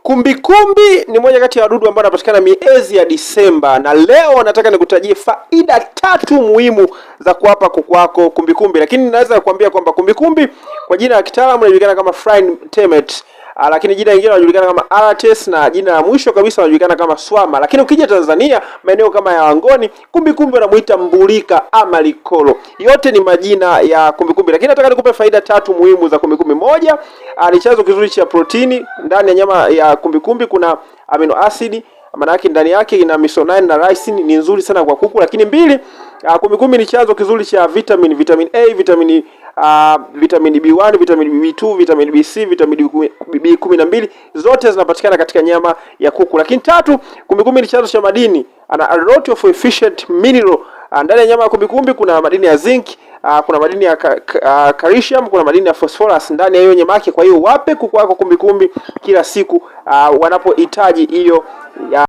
Kumbikumbi ni moja kati ya wadudu ambao wanapatikana miezi ya Disemba, na leo nataka nikutajie faida 3 muhimu za kuwapa kuku wako kumbikumbi. Lakini naweza kukuambia kwamba kumbikumbi kwa jina la kitaalamu inajulikana kama flying termite, lakini jina lingine linajulikana kama Arates, na jina la mwisho kabisa linajulikana kama swama. Lakini ukija Tanzania, maeneo kama ya Wangoni, kumbikumbi wanamuita mbulika ama likolo. Yote ni majina ya kumbikumbi, lakini nataka nikupe faida 3 muhimu za kumbikumbi. Moja, ni chanzo kizuri cha protini. Ndani ya nyama ya kumbikumbi kuna amino acid, maana yake ndani yake ina misonine na lysine, ni nzuri sana kwa kuku. Lakini mbili, kumbikumbi ni chanzo kizuri cha vitamin A, vitamin B1, vitamin B2, vitamin BC, vitamin B12, zote zinapatikana katika nyama ya kuku. Lakini tatu, kumbikumbi ni chanzo cha madini, ana a lot of efficient mineral. Ndani ya nyama ya kumbikumbi kuna madini ya zinc, kuna madini ya calcium, kuna madini ya phosphorus ndani ya hiyo nyama yake. Kwa hiyo wape kuku wako kumbikumbi kila siku wanapohitaji hiyo